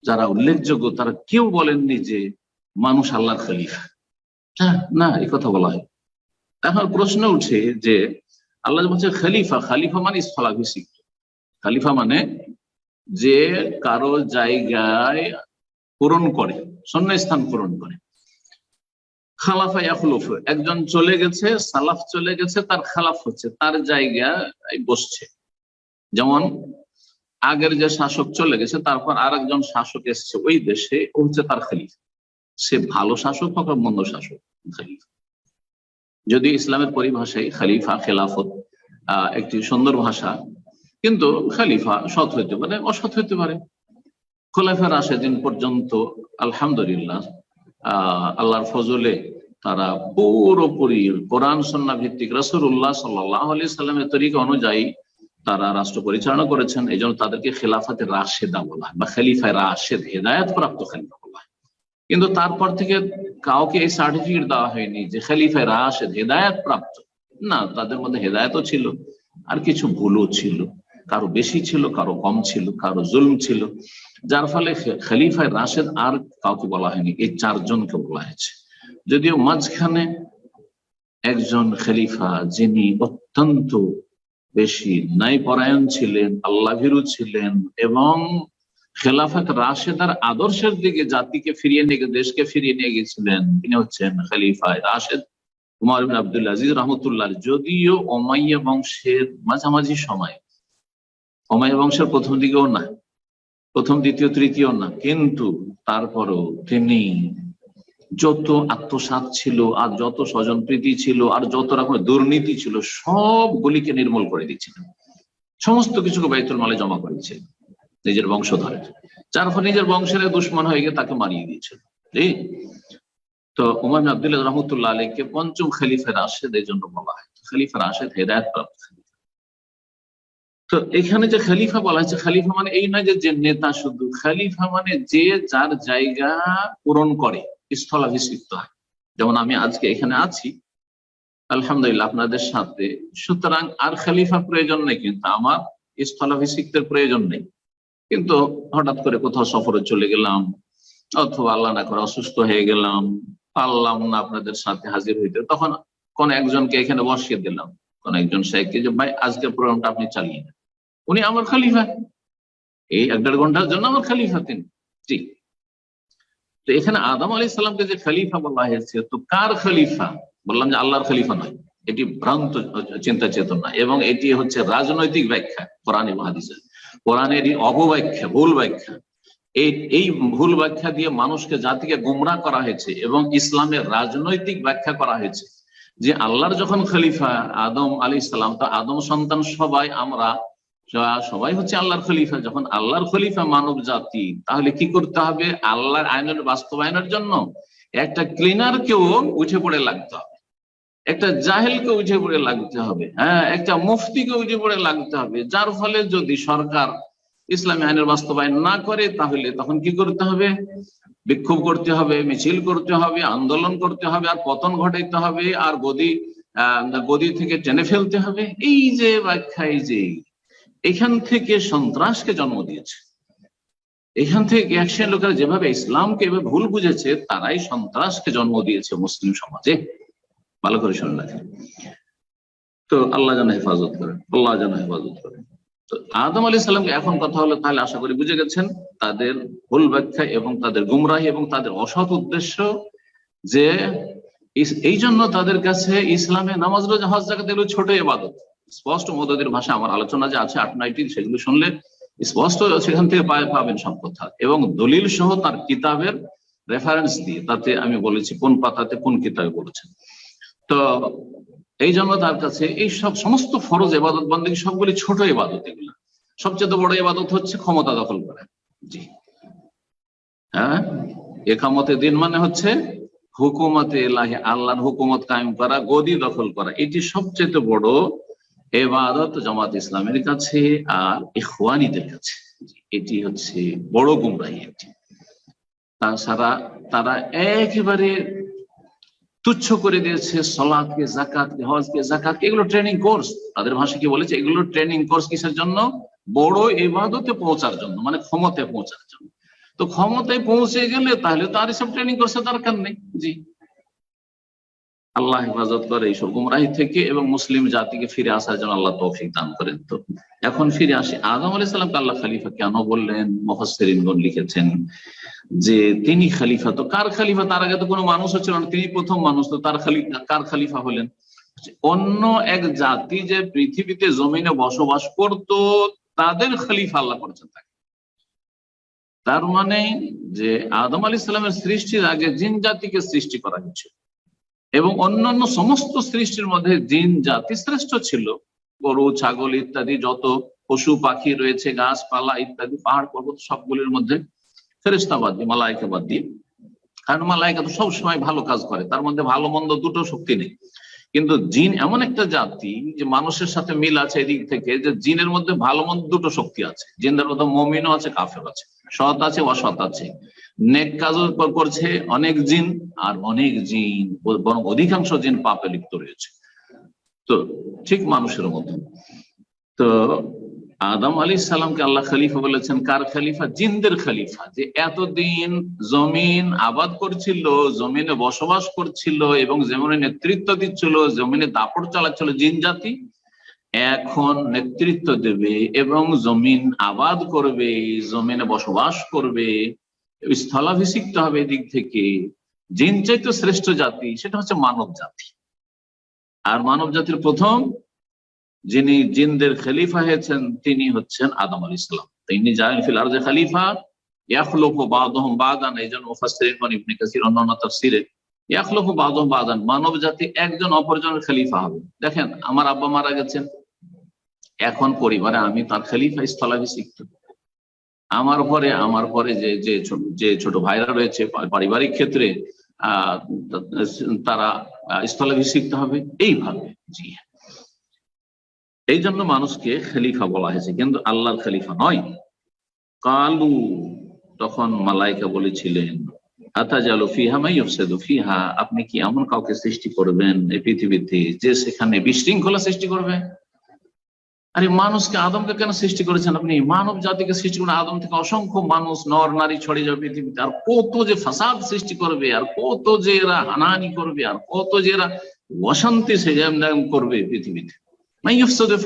যারা উল্লেখযোগ্য, তারা কেউ বলেননি যে মানুষ আল্লাহর খলিফা। না, এই কথা বলা হয়। এখন প্রশ্ন উঠে যে আল্লাহ বলছে খলিফা, খলিফা মানে স্থলাভিষিক্ত, খলিফা মানে যে কারো জায়গায় পূরণ করে, শূন্যস্থান পূরণ করে। খালাফা ইয়াখলুফু, একজন চলে গেছে, সালাফ চলে গেছে, তার খালাফ হচ্ছে, তার জায়গায় বসছে। যেমন আগের যে শাসক চলে গেছে, তারপর আরেকজন শাসক এসছে ওই দেশে, ও হচ্ছে তার খলিফা। সে ভালো শাসক হোক আর মন্দ শাসক, খলিফা। যদি ইসলামের পরিভাষায় খলিফা, খেলাফত একটি সুন্দর ভাষা, কিন্তু খলিফা সৎ হইতে পারে, অসৎ হইতে পারে। খোলাফা রাশেদিন পর্যন্ত আলহামদুলিল্লাহ আল্লাহর ফজলে তারা পুরোপুরি কোরআন সুন্নাহ ভিত্তিক রাসূলুল্লাহ সাল্লাল্লাহু আলাইহি সাল্লামের তরিকা অনুযায়ী তারা রাষ্ট্র পরিচালনা করেছেন। এই জন্য তাদেরকে খেলাফাতে রাশেদা বলা হয় বা খলিফায়ে রাশেদ, হেদায়েত প্রাপ্ত খলিফা বলা হয়। কিন্তু তারপর থেকে কাউকে এই সার্টিফিকেট দেওয়া হয়নি যে খলিফায়ে রাশেদ, হেদায়েত প্রাপ্ত। না, তাদের মধ্যে হেদায়েতও ছিল আর কিছু ভুলও ছিল, কারো বেশি ছিল, কারো কম ছিল, কারো জুলম ছিল, যার ফলে খলিফায়ে রাশেদ আর কাউকে বলা হয়নি, এই 4 জনকে বলা হয়েছে। যদিও মাঝখানে একজন খলিফা যিনি অত্যন্ত বেশি ন্যায়পরায়ণ ছিলেন, আল্লাহ ভীরু ছিলেন এবং খেলাফত রাশেদার আদর্শের দিকে জাতিকে ফিরিয়ে নিয়ে, দেশকে ফিরিয়ে নিয়ে গেছিলেন, তিনি হচ্ছেন খলিফায়ে রাশেদ উমর ইবনে আব্দুল আজিজ রাহমাতুল্লাহ। যদিও উমাইয়া বংশের মাঝামাঝি সময়, উমাইয়া বংশের প্রথম দিকেও না, প্রথম, দ্বিতীয়, তৃতীয় না, কিন্তু তারপরও তিনি যত আত্মসাৎ ছিল আর যত স্বজন প্রীতি ছিল আর যত রকমের দুর্নীতি ছিল সবগুলিকে নির্মূল করে দিয়েছিলেন, সমস্ত কিছুকে বাইতুল মালে জমা করেছিলেন নিজের বংশধরের, যার ফলে নিজের বংশের দুশ্মন হয়ে গিয়ে তাকে মারিয়ে দিয়েছিল। তো উমর ইবনে আব্দুল্লাহ রাহমাতুল্লাহ আলাইহিকে পঞ্চম খলিফায়ে রাশেদ এই জন্য বলা হয়, খলিফা রাশেদ, হেদায়েত প্রাপ্ত। তো এখানে যে খলিফা বলা হয়েছে, খলিফা মানে এই নয় যে নেতা শুধু, খলিফা মানে যে যার জায়গা পূরণ করে, স্থলাভিষিক্ত হয়। যেমন আমি আজকে এখানে আছি আলহামদুলিল্লাহ আপনাদের সাথে, সুতরাং আর খলিফা প্রয়োজন নেই, কিন্তু আমার স্থলাভিষিক্তের প্রয়োজন নেই। কিন্তু হঠাৎ করে কোথাও সফরে চলে গেলাম, অথবা আল্লাহ না করে অসুস্থ হয়ে গেলাম, পারলাম না আপনাদের সাথে হাজির হইতে, তখন কোন একজনকে এখানে বসিয়ে দিলাম, কোন একজন শেখকে, যে ভাই আজকের প্রোগ্রামটা আপনি চালিয়ে নেন, উনি আমার খলিফা, এই 1-1.5 ঘন্টার জন্য আমার খলিফা তিনি। জি, তো এখানে আদম আলাইহিস সালামকে যে খলিফা বলা হয়েছে, তো কার খলিফা? বললাম যে আল্লাহর খলিফা নয়, এটি ভ্রান্ত চিন্তা চেতনা, এবং এটি হচ্ছে রাজনৈতিক ব্যাখ্যা কোরআন এবং হাদিসের। কোরআনেরই অপব্যাখ্যা, ভুল ব্যাখ্যা। এই ভুল ব্যাখ্যা দিয়ে মানুষকে, জাতিকে গোমরাহ করা হয়েছে, এবং ইসলামের রাজনৈতিক ব্যাখ্যা করা হয়েছে যে আল্লাহর যখন খলিফা আদম আলাইহিস সালাম, তো আদম সন্তান সবাই আমরা সবাই হচ্ছে আল্লাহর খলিফা। যখন আল্লাহর খলিফা মানব জাতি, তাহলে কি করতে হবে? আল্লাহর আইনের বাস্তবায়নের জন্য একটা ক্লিনারকেও উঠে পড়ে লাগতে হবে, একটা জাহেলকে উঠে পড়ে লাগতে হবে, হ্যাঁ, একটা মুফতিকে উঠে পড়ে লাগতে হবে। যার ফলে যদি সরকার ইসলামী আইনের বাস্তবায়ন না করে, তাহলে তখন কি করতে হবে? বিক্ষোভ করতে হবে, মিছিল করতে হবে, আন্দোলন করতে হবে, আর পতন ঘটাইতে হবে, আর গদি থেকে টেনে ফেলতে হবে। এই যে ব্যাখ্যা, এই যে এখান থেকে সন্ত্রাসকে জন্ম দিয়েছে। এখান থেকে এক শ্রেণীর লোকেরা যেভাবে ইসলামকে এভাবে ভুল বুঝেছে, তারাই সন্ত্রাসকে জন্ম দিয়েছে মুসলিম সমাজে। ভালো করে শুনে রাখেন। তো আল্লাহ যেন হেফাজত করেন, আল্লাহ যেন হেফাজত করেন। তো আদম আলাইহিস সালামকে এখন কথা হলো, তাহলে আশা করি বুঝে গেছেন তাদের ভুল ব্যাখ্যা এবং তাদের গুমরাহি এবং তাদের অসৎ উদ্দেশ্য, যে এই জন্য তাদের কাছে ইসলামে নামাজ, রোজা, হজ, যাকাত এগুলো ছোট ইবাদত। স্পষ্ট মদদের ভাষা আমার আলোচনা যে আছে 8-9টি, সেগুলো শুনলে স্পষ্ট সেখান থেকে পাবেন সব কথা, এবং দলিল সহ তার কিতাবের রেফারেন্স দিয়ে, তাতে আমি বলেছি কোন পাতাতে কোন কিতাবে বলেছেন। তো এই জন্য তার কাছে এই সব সমস্ত ফরজ ইবাদত বন্দেগী সবগুলি ছোট ইবাদত। এগুলো সবচেয়ে বড় ইবাদত হচ্ছে ক্ষমতা দখল করা। জি হ্যাঁ, একামতে দিন মানে হচ্ছে হুকুমতে ইলাহি, আল্লাহর হুকুমত কায়েম করা, গদি দখল করা। এটি সবচেয়ে বড় ইবাদত জামাত ইসলামের কাছে আর ইখওয়ানীদের কাছে। এটি হচ্ছে বড় গুমরাহি। একটি তাছাড়া তারা একেবারে তুচ্ছ করে দিয়েছে সালাতকে, যাকাতকে, হজকে, যাকাতকে। এগুলো ট্রেনিং কোর্স, তাদের ভাষা কি বলেছে, এগুলো ট্রেনিং কোর্স। কিসের জন্য? বড় ইবাদতে পৌঁছার জন্য, মানে ক্ষমতায় পৌঁছার জন্য। তো ক্ষমতায় পৌঁছে গেলে তাহলে তার এসব ট্রেনিং কোর্সের দরকার নেই। জি, আল্লাহ হেফাজত করে এইসব গুমরাহি থেকে, এবং মুসলিম জাতিকে ফিরে আসার জন্য আল্লাহ তৌফিক দান করেন। তো এখন ফিরে আসি, আদম আলাইহিস সালামকে আল্লাহ খলিফা কেন বললেন? মুফাসসিরিনগণ লিখেছেন যে তিনি খলিফা। তো কার খলিফা? তার আগে তো কোনো মানুষও ছিল না, তিনি প্রথম মানুষ। তো তার কার খলিফা হলেন? অন্য এক জাতি যে পৃথিবীতে জমিনে বসবাস করত, তাদের খলিফা আল্লাহ করেছেন তাকে। তার মানে যে আদম আলাইহিস সালামের সৃষ্টির আগে জিন জাতিকে সৃষ্টি করা হয়েছিল, এবং অন্যান্য সমস্ত সৃষ্টির মধ্যে জিন জাতি শ্রেষ্ঠ ছিল। গরু, ছাগল ইত্যাদি যত পশু পাখি রয়েছে, গাছপালা ইত্যাদি, পাহাড় পর্বত, সবগুলির মধ্যে ফেরেশতা বাদ দিয়ে, মালায়েকা বাদ দিয়ে, কারণ মালায়েকা তো সবসময় ভালো কাজ করে, তার মধ্যে ভালো মন্দ দুটো শক্তি নেই। কিন্তু জিন এমন একটা জাতি যে মানুষের সাথে মিল আছে এদিক থেকে, যে জিনের মধ্যে ভালো মন্দ দুটো শক্তি আছে। জিনদের মধ্যে মুমিনও আছে, কাফের আছে, সৎ আছে, অসৎ আছে, নেক কাজও করছে অনেক জিন, আর অনেক জিন, বরং অধিকাংশ জিন পাপে লিপ্ত রয়েছে। তো ঠিক মানুষের মতন। তো আদম আলাইহিস সালামকে আল্লাহ খলিফা বলেছেন। কার খলিফা? জিনদের খলিফা। যে এতদিন জমিন আবাদ করছিল, জমিনে বসবাস করছিল, এবং জমিনে নেতৃত্ব দিচ্ছিল, জমিনে দাপট চালাচ্ছিল জিন জাতি, এখন নেতৃত্ব দেবে এবং জমিন আবাদ করবে, জমিনে বসবাস করবে, স্থলাভিষিক্ত হবে। এদিক থেকে জিন চাইতে শ্রেষ্ঠ জাতি সেটা হচ্ছে মানব জাতি। আর মানব জাতির প্রথম যিনি জিনদের খলিফা হয়েছেন, তিনি হচ্ছেন আদম আলাইহিস সালাম। তিনি জাইল ফিল আরদি খলিফা ইয়াখলুকু বাদুহুম বাদান। এইজন্য মুফাসসিরিন ইবনে কাসির অন্যান্য তাফসীরে ইয়াখলুকু বাদুহুম বাদান, মানব জাতি একজন অপরজনের খলিফা হবে। দেখেন, আমার আব্বা মারা গেছেন, এখন পরিবারে আমি তার খলিফা, স্থলাভিষিক্ত। আমার পরে যে ছোট ভাইরা রয়েছে পারিবারিক ক্ষেত্রে, তারা স্থলাভিষিক্ত হবে এইভাবে। জি, এই জন্য মানুষকে খলিফা বলা হয়েছে, কিন্তু আল্লাহর খলিফা নয়। কালু, তখন মালাইকা বলেছিলেন, আতাজালু ফিহা মান ইউফসিদু ফিহা, আপনি কি এমন কাউকে সৃষ্টি করবেন এই পৃথিবীতে যে সেখানে বিশৃঙ্খলা সৃষ্টি করবে? আরে মানুষকে, আদমকে কেন সৃষ্টি করেছেন আপনি? মানব জাতিকে সৃষ্টি করেন আদম থেকে, অসংখ্য মানুষ নর নারী ছড়িয়ে যাবে পৃথিবীতে, আর কত যে ফাসাদ সৃষ্টি করবে, আর কত যে এরা হানাহানি করবে, আর কত যে এরা অশান্তি করবে পৃথিবীতে,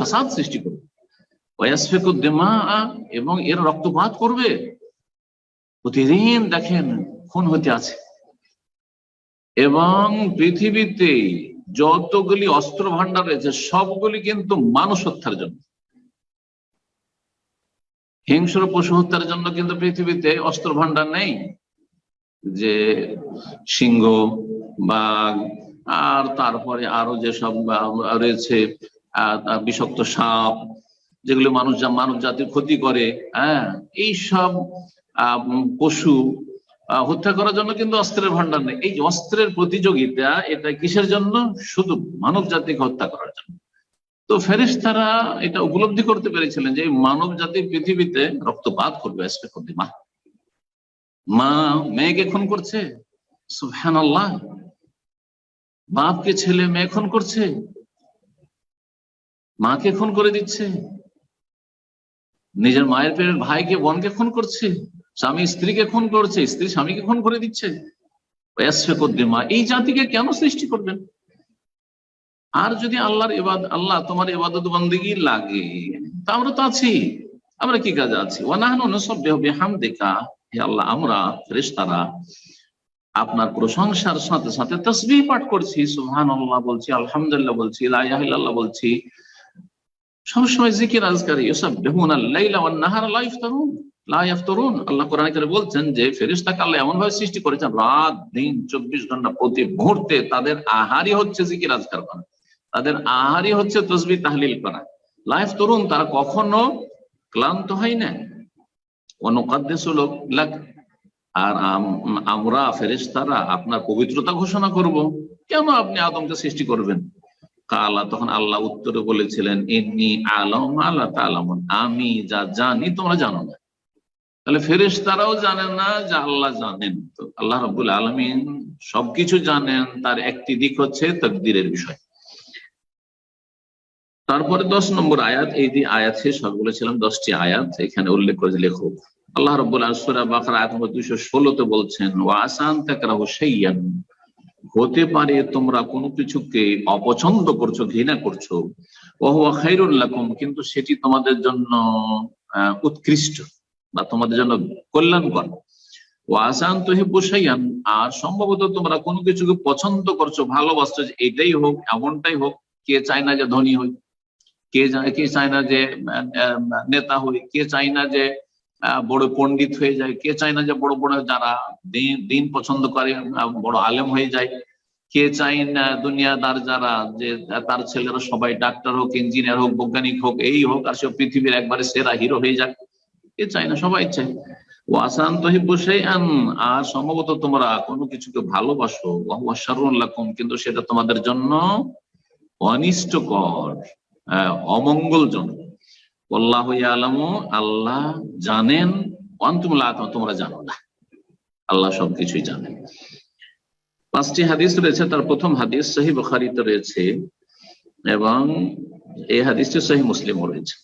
ফাসাদ সৃষ্টি করবে, এবং এর রক্তপাত করবে। প্রতিদিন দেখেন খুন হতে আছে। এবং পৃথিবীতে যতগুলি অস্ত্র ভান্ডার রয়েছে সবগুলি কিন্তু মানুষ হত্যার জন্য, হিংস্র পশু হত্যার জন্য কিন্তু পৃথিবীতে অস্ত্র ভান্ডার নেই। যে সিংহ, বাঘ, আর তারপরে আরো যেসব রয়েছে বিষাক্ত সাপ, যেগুলো মানব জাতির ক্ষতি করে, এইসব পশু হত্যা করার জন্য কিন্তু অস্ত্রের ভান্ডার নেই। এই অস্ত্রের প্রতিযোগিতা, এটা কিসের জন্য? শুধু মানব জাতিকে হত্যা করার জন্য। তো ফেরেশতারা এটা উপলব্ধি করতে পেরেছিলেন যে মানব জাতি পৃথিবীতে রক্তপাত করবে। মা মেয়েকে খুন করছে, সুবহানাল্লাহ। বাপকে ছেলে মেয়ে খুন করছে, মাকে খুন করে দিচ্ছে, নিজের মায়ের পেটের ভাইকে বোনকে খুন করছে, স্বামী স্ত্রীকে খুন করছে, স্ত্রী স্বামীকে খুন করে দিচ্ছে। এই জাতিকে কেন সৃষ্টি করবেন? আর যদি আল্লাহ তোমার ইবাদত বন্দেগী লাগে, তা আমরা তো আছি, আমরা কি কাজে আছি? ওয়ানাহনু নুসাব্বিহু বিহামদিকা, হে আল্লাহ আমরা ফেরেশতারা আপনার প্রশংসার সাথে সাথে তাসবিহ পাঠ করছি, সুবহানাল্লাহ বলছি, আলহামদুলিল্লাহ বলছি, লা ইলাহা ইল্লাল্লাহ বলছি, সবসময় জিকির আজকারি। ইউসাব্বিহুনাল লাইলা ওয়ান নাহারা লা ইফতারুন। আল্লাহ কোরআনে কারিমে বলছেন যে ফেরেশতাকে আল্লাহ এমন ভাবে সৃষ্টি করেছেন, রাত দিন 24 ঘন্টা প্রতি মুহূর্তে তাদের আহারই হচ্ছে জিকির আজকার করা, তাদের আহারই হচ্ছে তাসবিহ তাহলিল করা। লা ইফতারুন, তারা কখনো ক্লান্ত হয় না। ওয়া নুকাদ্দিসু লাক, আর আমরা ফেরেশতারা আপনার পবিত্রতা ঘোষণা করব। কেন আপনি আদমকে সৃষ্টি করবেন? কালা, তখন আল্লাহ উত্তরে বলেছিলেন, ইন্নী আ'লামু মা লা তা'লামুন, আমি যা জানি তোমরা জানো না। তাহলে ফেরেশতারাও জানেন না যা আল্লাহ জানেন। তো আল্লাহ রাব্বুল আলামিন সবকিছু জানেন, তার একটি দিক হচ্ছে তাকদীরের বিষয়। তারপরে 10 নম্বর আয়াত, এই যে আয়াত শেষ সব বলেছিলাম 10টি আয়াত এখানে উল্লেখ করেছে লেখক। আল্লাহ রাব্বুল আলামিন সূরা বাকারা আয়াত নম্বর 216 তে বলছেন, ওয়া আসান তাকরাহু শাইয়ান, হতে পারে তোমরা কোনো কিছুকে অপছন্দ করছো, ঘৃণা করছো, ওয়া হুয়া খায়রুল লাকুম, কিন্তু সেটি তোমাদের জন্য উৎকৃষ্ট বা তোমাদের জন্য কল্যাণকর। ওয়া আসান তুহিব্বু শাইয়ান, আর সম্ভবত তোমরা কোনো কিছুকে পছন্দ করছো, ভালোবাসছো, যে এটাই হোক এমনটাই হোক। কে চায় না যে ধনী হই, কে চায় না যে নেতা হই, কে চায় না যে বড় পণ্ডিত হয়ে যায়, কে চায় না যে বড় বড় যারা দিন পছন্দ করে বড় আলেম হয়ে যায়, কে চায় না দুনিয়াদার যারা যে তার ছেলেরা সবাই ডাক্তার হোক, ইঞ্জিনিয়ার হোক, বৈজ্ঞানিক হোক, এই হোক, আর সব পৃথিবীর একবারে সেরা হিরো হয়ে যাক। কে চায় না? সবাই চায়। ওয়াসান তুহিব্বু শাইআন, আর সম্ভবত তোমরা কোনো কিছুকে ভালোবাসো, ওয়া হুয়া শাররুল লাকুম, কিন্তু সেটা তোমাদের জন্য অনিষ্টকর, অমঙ্গলজনক। আল্লাহু ইয়ালামু, আল্লাহ জানেন, ওয়া আনতুম লা তা'লামুন, তোমরা জানো না। আল্লাহ সবকিছুই জানেন। 5টি হাদিস রয়েছে, তার প্রথম হাদিস সহিহ বুখারীতে রয়েছে এবং এই হাদিসটি সহিহ মুসলিমে রয়েছে,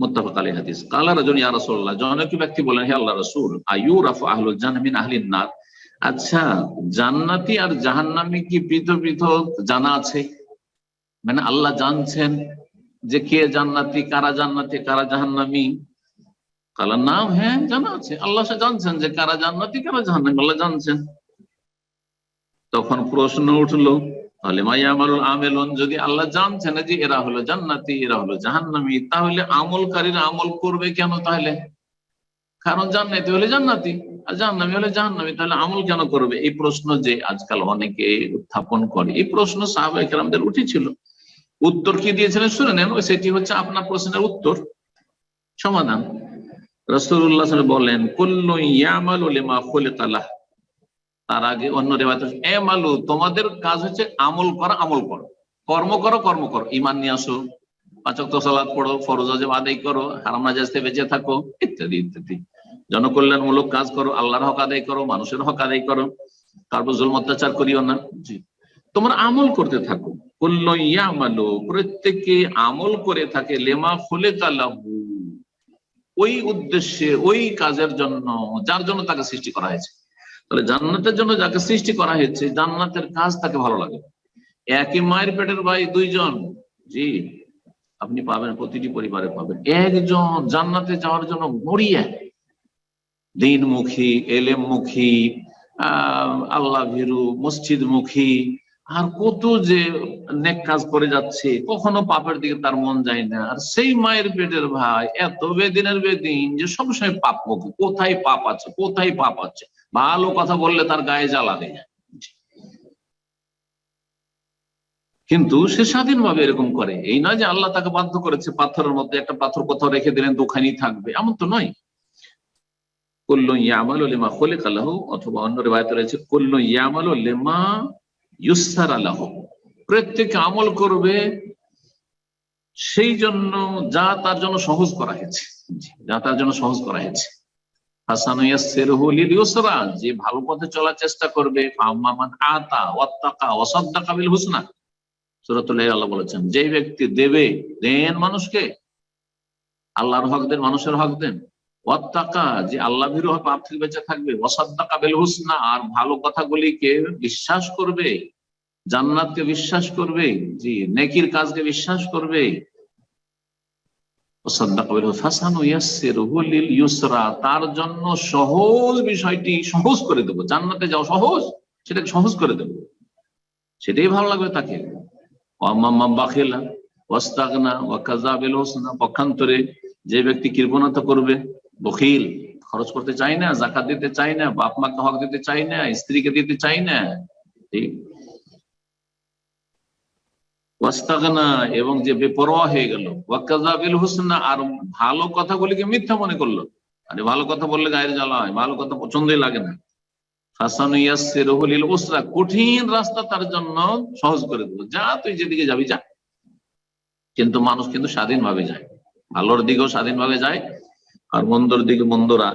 মুত্তাফাক আলাইহি হাদিস। কালা রাজুল ইয়া রাসূলুল্লাহ, জনৈক ব্যক্তি বলেন, হে আল্লাহর রাসূল, আয়ুরাফু আহলুল জান্নাহ মিন আহলিন নার, আচ্ছা জান্নাতি আর জাহান্নামী কি পৃথক পৃথক জানা আছে? মানে আল্লাহ জানছেন যে কে জান্নাতি, কারা জাহান্নামী? কালা নাম, হ্যাঁ জানা আছে, আল্লাহ জানছেন যে কারা জান্নাতি কারা জাহান্নামী, আল্লাহ জানছেন। তখন প্রশ্ন উঠলো, তাহলে মাইয়ামালুল আমেলুন, যদি আল্লাহ জানছেন যে এরা হলো জান্নাতি এরা হলো জাহান্নামী, তাহলে আমলকারীরা আমল করবে কেন? তাহলে কারণ জান্নাতি হলে জান্নাতি আর জাহান্নামী হলে জাহান্নামী, তাহলে আমল কেন করবে? এই প্রশ্ন যে আজকাল অনেকে উত্থাপন করে, এই প্রশ্ন সাহাবায়ে কেরামদের উঠেছিল। উত্তর কি দিয়েছিলেন শুনে নেন, সেটি হচ্ছে আপনার প্রশ্নের উত্তর, সমাধান। রাসূলুল্লাহ সাল্লাল্লাহু আলাইহি ওয়াসাল্লাম বলেন, কুল্লু ইয়ামালু লিমা খুলিকা লাহ। তার আগে অন্য রিওয়ায়াতে আমালু, তোমাদের কাজ হচ্ছে আমল করা, আমল করো, কর্ম করো, ঈমান নিয়ে আসো, 5 ওয়াক্ত সালাত পড়ো, ফরজ ওয়াজিব আদায় করো, হারাম নাজায়েজ থেকে বেঁচে থাকো, ইত্যাদি ইত্যাদি। জনকল্যাণমূলক কাজ করো, আল্লাহর হক আদায় করো, মানুষের হক আদায় করো, কারো জুলম অত্যাচার করিও না। জি, তোমরা আমল করতে থাকো। কুল্লু ইয়ামালু, প্রত্যেকে আমল করে থাকে, লেমা খুলিকা লাহু, ওই উদ্দেশ্যে, ওই কাজের জন্য যার জন্য তাকে সৃষ্টি করা হয়েছে। তাহলে জান্নাতের জন্য যাকে সৃষ্টি করা হয়েছে, জান্নাতের কাজ তাকে ভালো লাগে। একই মায়ের পেটের ভাই দুইজন, জি আপনি পাবেন, প্রতিটি পরিবারে পাবেন। একজন জান্নাতে যাওয়ার জন্য মরিয়া, দিনমুখী, এলেমমুখী, আল্লাহ ভীরু, মসজিদ মুখী, আর কত যে নেক কাজ করে যাচ্ছে, কখনো পাপের দিকে তার মন যায় না। আর সেই মায়ের পেটের ভাই এত বেদিনের বেদিন যে সবসময় পাপ মুখী, কোথায় পাপ আছে, কোথায় পাপ আছে, ভালো কথা বললে তার গায়ে জ্বালা দেয়। কিন্তু সে স্বাধীনভাবে এরকম করে, এই নয় যে আল্লাহ তাকে বাধ্য করেছে, পাথরের মধ্যে একটা পাথর কোথাও রেখে দিলেন তো ওখানেই থাকবে, এমন তো নয়। কুল্লু ইয়ামালু লিমা খুলিকা লাহু, অথবা অন্য রিওয়ায়াতে রয়েছে কুল্লু ইয়ামালু লিমা ইউসসারা লাহু, প্রত্যেকে আমল করবে সেই জন্য যা তার জন্য সহজ করা হয়েছে, যা তার জন্য সহজ করা হয়েছে। হাসানু ইয়াসসিরহু লিল ইউসরা, যে ভালো পথে চলার চেষ্টা করবে, ফাম্মা মান আতা ওয়াত্তাকা ওয়া সাদ্দাকা বিল হুসনা, সূরাতুল লাইল আল্লাহ বলেছেন, যে ব্যক্তি দেবে, দেন মানুষকে, আল্লাহর হক দেন, মানুষের হক দেন, ওয়াত্তাকা, যে আল্লাহ ভীরু হয়, পাপ থেকে বেঁচে থাকবে, ওয়া সাদ্দাকা বিল হুসনা, আর ভালো কথাগুলিকে বিশ্বাস করবে, জান্নাতকে বিশ্বাস করবে, জি নেকির কাজকে বিশ্বাস করবে, তার জন্য সহজ বিষয়টি সহজ করে দেবো, জান্নাতে যাও সহজ, সেটাকে সহজ করে দেবো, সেটাই ভালো লাগবে তাকে। পক্ষান্তরে যে ব্যক্তি কৃপণতা করবে, বখিল, খরচ করতে চাই না, যাকাত দিতে চাই না, বাপ মাকে হক দিতে চাই না, স্ত্রীকে দিতে চাই না, ঠিক, ওয়াস্তাগনা, এবং যে বেপরোয়া হয়ে গেল, ওয়াকাযা বিল হুসনা, আর ভালো কথাগুলিকে মিথ্যা মনে করলো, আরে ভালো কথা বললে গায়ের জ্বালা হয়, ভালো কথা পছন্দই লাগে না, ফাসানু ইয়াসসিরহু লিল উসরা, কঠিন রাস্তা তার জন্য সহজ করে দেবো, যা তুই যেদিকে যাবি যা। কিন্তু মানুষ কিন্তু স্বাধীনভাবে যায়, ভালোর দিকেও স্বাধীনভাবে যায়, আর মন্দর দিকে মন্দরা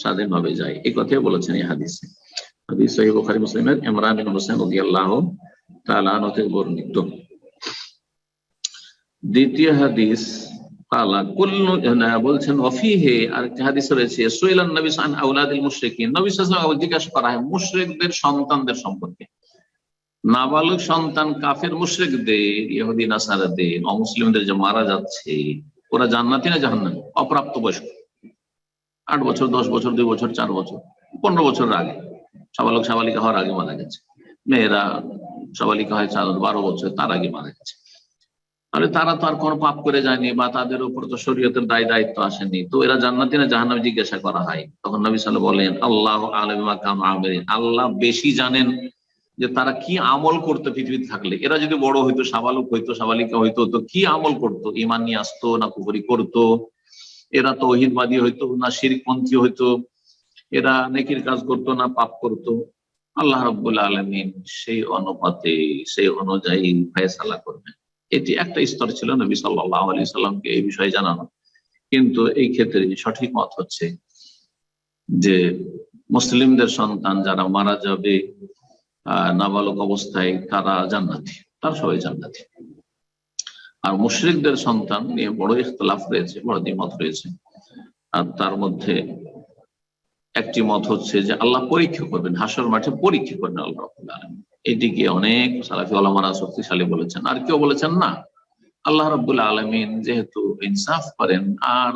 স্বাধীনভাবে যায়, এই কথাই বলেছেন এই হাদিসে। হাদিস সহিহ বুখারী মুসলিমের ইমরান বিন হুসাইন রাদিয়াল্লাহু তাআলা আনহু থেকে বর্ণিত। দ্বিতীয় হাদিস, বলছেন ওয়াফিহি, আরেকটি হাদিস রয়েছে, সুইলান নবী আন আওলাদিল মুশরিকিন, নবী সাল্লাল্লাহু আলাইহি ওয়াসাল্লাম জিজ্ঞাসা করা হয় মুশরিকদের সন্তানদের সম্পর্কে, নাবালক সন্তান কাফের মুশরিকদের, ইহুদি নাসারাদের, অমুসলিমদের যে মারা যাচ্ছে, ওরা জান্নাতি না জাহান্নামী? অপ্রাপ্ত বয়স্ক, 8 বছর, 10 বছর, 2 বছর, 4 বছর, 15 বছরের আগে, সাবালক সাবালিকা হওয়ার আগে মারা গেছে, মেয়েরা সাবালিকা হয় 12 বছর, তার আগে মারা গেছে। তাহলে তারা তো আর কোনো পাপ করে যায়নি, বা তাদের উপর তো শরীয়তের দায়িত্ব আসেনি, তো এরা জান্নাতি না জাহান্নামী জিজ্ঞাসা করা হয়। তখন নবী সাল্লাল্লাহু আলাইহি ওয়াসাল্লাম বলেন, আল্লাহু আ'লামু বিমা কানু আমিলিন, আল্লাহ বেশি জানেন যে তারা কি আমল করতো পৃথিবীতে থাকলে। এরা যদি বড় হইতো, সাবালক হইতো, সাবালিকা হইতো, তো কি আমল করতো, ঈমান নিয়ে আসতো না কুফরি করতো, এরা তাওহীদবাদী হইতো না শিরকপন্থী হইতো, এরা নেকির কাজ করতো না পাপ করতো, আল্লাহ রাব্বুল আলামিন সেই অনুপাতে, সেই অনুযায়ী ফয়সালা করবেন। এটি একটা স্তর ছিল নবী সাল্লাল্লাহু আলাইহি সাল্লামকে এই বিষয়ে জানানো। কিন্তু এই ক্ষেত্রে সঠিক মত হচ্ছে যে মুসলিমদের সন্তান যারা মারা যাবে নাবালক অবস্থায়, তারা জান্নাতি, তারা সবাই জান্নাতি। আর মুশরিকদের সন্তান নিয়ে বড় ইখতিলাফ রয়েছে, বড় দ্বিমত রয়েছে। আর তার মধ্যে একটি মত হচ্ছে যে আল্লাহ পরীক্ষা করবেন, হাসর মাঠে পরীক্ষা করবেন আল্লাহ রাব্বুল আলামিন। এটিকে অনেক সালাফি ওলামারা শক্তিশালী বলেছেন। আর কেউ বলেছেন না, আল্লাহ রাব্বুল আলামিন যেহেতু ইনসাফ করেন, আর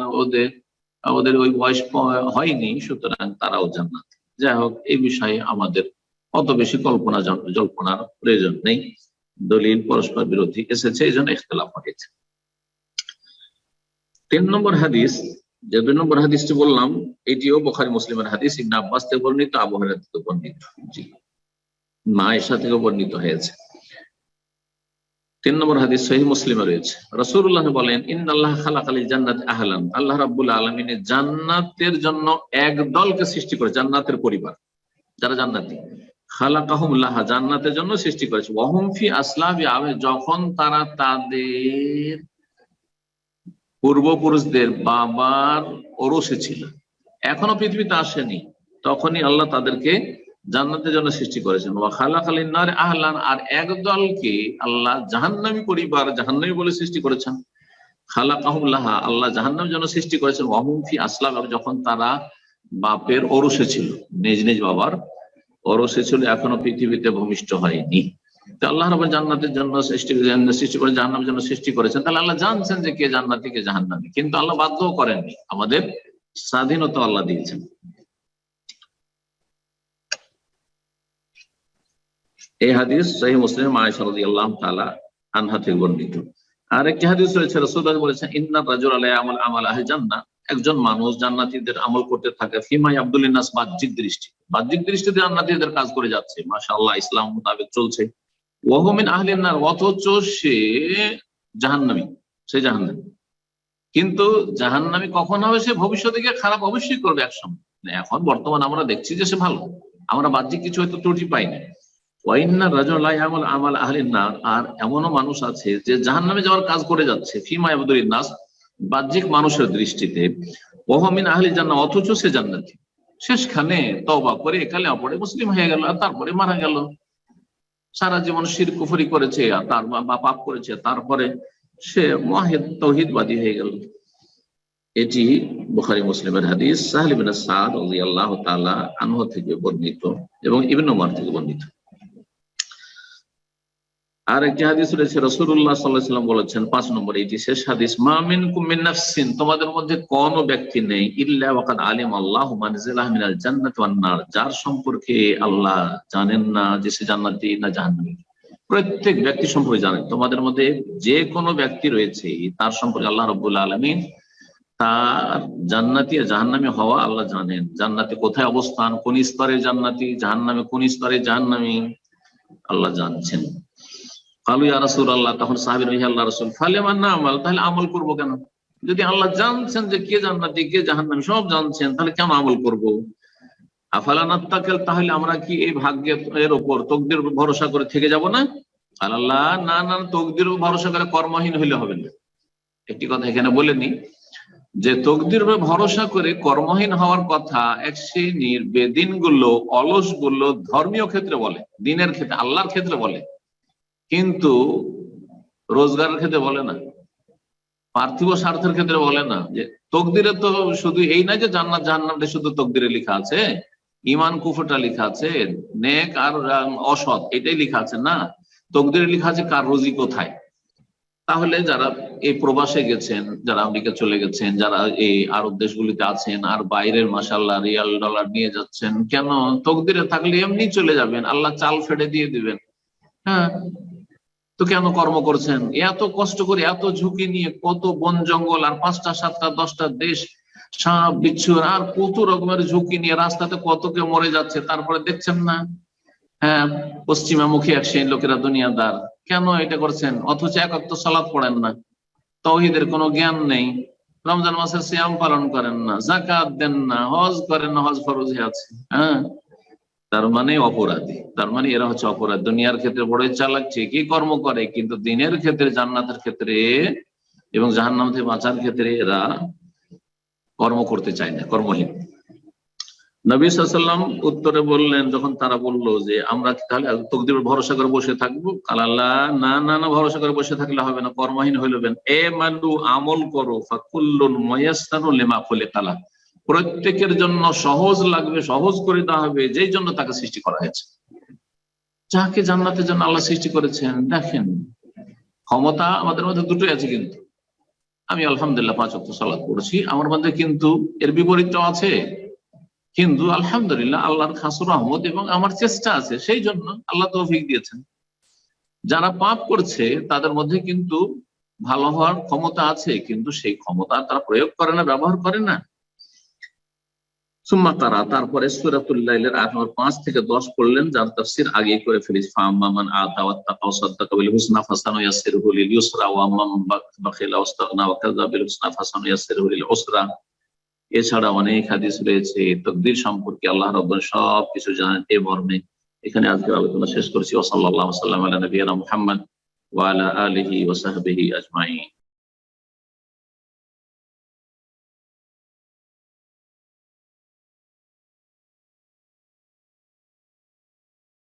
ওদের ওই বয়স হয়নি, সুতরাং তারাও জান্নাত। যাই হোক, এই বিষয়ে আমাদের অত বেশি জল্পনার প্রয়োজন নেই, দলিল পরস্পর বিরোধী এসেছে, এই জন্য ইখতিলাফ হয়েছে। 3 নম্বর হাদিস, যে 2 নম্বর হাদিসটি বললাম, এটিও বুখারী মুসলিমের হাদিস, ইবনে আব্বাস থেকে বর্ণিত, আবু হুরায়রা থেকে বর্ণিত, জি মা আয়েশা থেকে বর্ণিত হয়েছে। 3 নম্বর হাদিস সহিহ মুসলিমে রয়েছে। রাসূলুল্লাহ বলেন, ইন্নাল্লাহা খালাকাল জান্নাতি আহলান, আল্লাহ রাব্বুল আলামিন জান্নাতের জন্য এক দলকে সৃষ্টি করে, জান্নাতের পরিবার যারা জান্নাতি, খালাকাহুম লাহা, জান্নাতের জন্য সৃষ্টি করেছে, ওয়াহুম ফি আসলাবি আবে, যখন তারা তাদের পূর্বপুরুষদের বাবার ওরসে ছিল, এখনো পৃথিবীতে আসেনি, তখনই আল্লাহ তাদেরকে জান্নাতের জন্য সৃষ্টি করেছেন। ওয়া খালাকাল নার আহলান, আর একদলকে আল্লাহ জাহান্নামী পরিবার, জাহান্নামী বলে সৃষ্টি করেছেন। খালাকাহুম লাহা, আল্লাহ জাহান্নামের জন্য সৃষ্টি করেছেন। ওয়া হুম ফি আসলাম, যখন তারা বাপের ওরসে ছিল, নিজ নিজ বাবার ওরসে ছিল, এখনো পৃথিবীতে ভূমিষ্ঠ হয়নি। তো আল্লাহ রাব্বুল জান্নাতের জন্য সৃষ্টি করে, জাহান্নামের জন্য সৃষ্টি করেছেন। তাহলে আল্লাহ জানছেন যে কে জান্নাতি কে জাহান্নামী, কিন্তু আল্লাহ বাধ্যও করেননি, আমাদের স্বাধীনতা আল্লাহ দিয়েছেন। এই হাদিস সহিহ মুসলিম আয়েশা রাদিয়াল্লাহু তাআলা আনহা থেকে বর্ণিত। আর একটি হাদিস রয়েছে, রাসূলুল্লাহ বলেছেন, ইন্না রাজুলা লা ইয়ামাল আমাল আহলি জান্নাহ, একজন মানুষ জান্নাতীদের আমল করতে থাকে, ফিমা আব্দুলিন নাস, বাহ্যিক দৃষ্টিতে জান্নাতীদের কাজ করে যাচ্ছে, মাশাআল্লাহ ইসলাম মোতাবেক চলছে। ওয়া হুয়া মিন আহলিন নার, অথচ সে জাহান্নামী, সে জাহান্নামী। কিন্তু জাহান্নামী কখন হবে? সে ভবিষ্যতে গিয়ে খারাপ অবশ্যই করবে একসময়। এখন বর্তমান আমরা দেখছি যে সে ভালো, আমরা বাহ্যিক কিছু হয়তো ত্রুটি পাই না। আর এমনও মানুষ আছে যে জাহান্নামে যাওয়ার কাজ করে যাচ্ছে, ফিমা আব্দুলিন নাস, বাহ্যিক মানুষের দৃষ্টিতে, ওয়া হুয়া মিন আহলি জান্নাহ, অথচ সে জান্নাতি। শেষখানে তওবা করে কালেমা পড়ে মুসলিম হয়ে গেল, আর তারপরে মারা গেল। সারা জীবন শিরক কুফরি করেছে আর তার বা পাপ করেছে, তারপরে সে মুওয়াহিদ তাওহীদবাদী হয়ে গেল। এটি বুখারী মুসলিমের হাদিস, সাহল ইবনে সাদ রাদিয়াল্লাহু তাআলা আনহু থেকে বর্ণিত এবং ইবনে উমর থেকে বর্ণিত। আর একটি হাদিস রয়েছে, রাসূলুল্লাহ সাল্লাল্লাহু আলাইহি ওয়াসাল্লাম বলেছেন, 5 নম্বর এটি শেষ হাদিস, মা মিনকুম মিন নাফসিন, তোমাদের মধ্যে কোন ব্যক্তি নেই, ইল্লা ওয়াকাদ আলিম আল্লাহু মানজিলাহু মিনাল জান্নাতি ওয়ান নার, যার সম্পর্কে আল্লাহ জানেন না যে সে জান্নাতি না জাহান্নামী। প্রত্যেক ব্যক্তি সম্পর্কে জানেন। তোমাদের মধ্যে যে কোনো ব্যক্তি রয়েছে তার সম্পর্কে আল্লাহ রাব্বুল আলামিন তার জান্নাতি আর জাহান্নামী হওয়া আল্লাহ জানেন। জান্নাতে কোথায় অবস্থান, কোন স্তরে জান্নাতি, জাহান্নামে কোন স্তরে জাহান্নামী, আল্লাহ জানছেন। কালু ইয়া রাসূলুল্লাহ, তখন সাহাবীরা, হে আল্লাহর রাসূল, ফালিমান না'মাল, তাহলে আমল করব কেন? যদি আল্লাহ জানছেন যে কে জান্নাতি কে জাহান্নামী সব জানছেন, তাহলে কেন আমল করব? আফালা নাত্তাকিল, তাহলে আমরা কি এই ভাগ্যের উপর, তকদির উপর ভরসা করে থেকে যাব না? আল্লাহ, না না, তকদির উপর ভরসা করে কর্মহীন হইলে হবে না। একটি কথা এখানে বলে নি যে তকদির উপর ভরসা করে কর্মহীন হওয়ার কথা এক শ্রেণীর বেদিন গুলো, অলস গুলো ধর্মীয় ক্ষেত্রে বলে, দিনের ক্ষেত্রে, আল্লাহর ক্ষেত্রে বলে, কিন্তু রোজগারের ক্ষেত্রে বলে না, পার্থিব স্বার্থের ক্ষেত্রে বলে না। যে তকদিরে তো শুধু এই না যে জান্নাত জাহান্নামটা শুধু তকদিরে লেখা আছে, ইমান কুফরটা লেখা আছে, নেক আর অসৎ এটাই লেখা আছে না, তকদিরে লেখা আছে কার রুজি কোথায়। তাহলে যারা এই প্রবাসে গেছেন, যারা আমেরিকা চলে গেছেন, যারা এই আরব দেশগুলিতে আছেন, আর বাইরের মাশাআল্লাহ রিয়াল ডলার নিয়ে যাচ্ছেন, কেন? তকদিরে থাকলে এমনি চলে যাবেন, আল্লাহ চাল ফেটে দিয়ে দিবেন। হ্যাঁ, তো কেন কর্ম করছেন? এত কষ্ট করে, এত ঝুঁকি নিয়ে, কত বন জঙ্গল আর 5টা 7টা 10টা দেশ, সাপ বিচ্ছুর আর কত রকমের ঝুঁকি নিয়ে রাস্তাতে কত কে মরে যাচ্ছে, তারপরে দেখছেন না? হ্যাঁ, পশ্চিমামুখী এক শ্রেণীর লোকেরা দুনিয়াদার, কেন এটা করছেন? অথচ এক ওয়াক্ত সালাত পড়েন না, তাওহীদের কোনো জ্ঞান নেই, রমজান মাসের সিয়াম পালন করেন না, যাকাত দেন না, হজ করেন না, হজ ফরজ আছে। হ্যাঁ, তার মানে অপরাধী, তার মানে এরা হচ্ছে অপরাধী। দুনিয়ার ক্ষেত্রে বড়ই চালাক, ঠিকই কর্ম করে, কিন্তু দিনের ক্ষেত্রে, জান্নাতের ক্ষেত্রে এবং জাহান্নাম থেকে বাঁচার ক্ষেত্রে এরা কর্ম করতে চায় না, কর্মহীন। নবী সাল্লাল্লাহু আলাইহি ওয়াসাল্লাম উত্তরে বললেন, যখন তারা বলল যে আমরা তাহলে তকদির ভরসা করে বসে থাকবো, আল্লাহ, না না না, ভরসা করে বসে থাকলে হবে না, কর্মহীন হইলেন। এ মালু, আমল করো, ফাকুল্লুন মুয়াসসারু লিমা খুলিকা লাহু, প্রত্যেকের জন্য সহজ লাগবে, সহজ করে দেওয়া হবে যেই জন্য তাকে সৃষ্টি করা হয়েছে। যাকে জান্নাতের জন্য আল্লাহ সৃষ্টি করেছেন, দেখেন ক্ষমতা আমাদের মধ্যে দুটোই আছে, কিন্তু আমি আলহামদুলিল্লাহ 5 ওয়াক্ত সালাত পড়ছি, আমার মধ্যে কিন্তু এর বিপরীতটাও আছে, কিন্তু আলহামদুলিল্লাহ আল্লাহর খাস রহমত এবং আমার চেষ্টা আছে, সেই জন্য আল্লাহ তৌফিক দিয়েছেন। যারা পাপ করছে তাদের মধ্যে কিন্তু ভালো হওয়ার ক্ষমতা আছে, কিন্তু সেই ক্ষমতা তারা প্রয়োগ করে না, ব্যবহার করে না। সুম্মা তারা, তারপরে সূরাতুল লাইলের আয়াত নম্বর 5 থেকে 10 পড়লেন, যার তাফসীর আগে করে ফেলেছি। ফাআম্মা মান আতা ওয়াত্তাকা ওয়াসাদ্দাকা বিল হুসনা ফাসানুয়াসসিরহু লিল ইউসরা ওয়া আম্মা মান বাখিলা ওয়াস্তাগনা ওয়া কাযাবা বিল হুসনা ফাসানুয়াসসিরহু লিল উসরা। এছাড়া অনেক হাদিস রয়েছে তাকদীর সম্পর্কে, আল্লাহ রাব্বুল সবকিছু জানেন এই মর্মে। এখানে আজকে আলোচনা শেষ করছি। ওয়া সাল্লাল্লাহু আলা নবিয়িনা মুহাম্মদ ওয়া আলা আলিহি ওয়া সাহবিহি আজমাইন।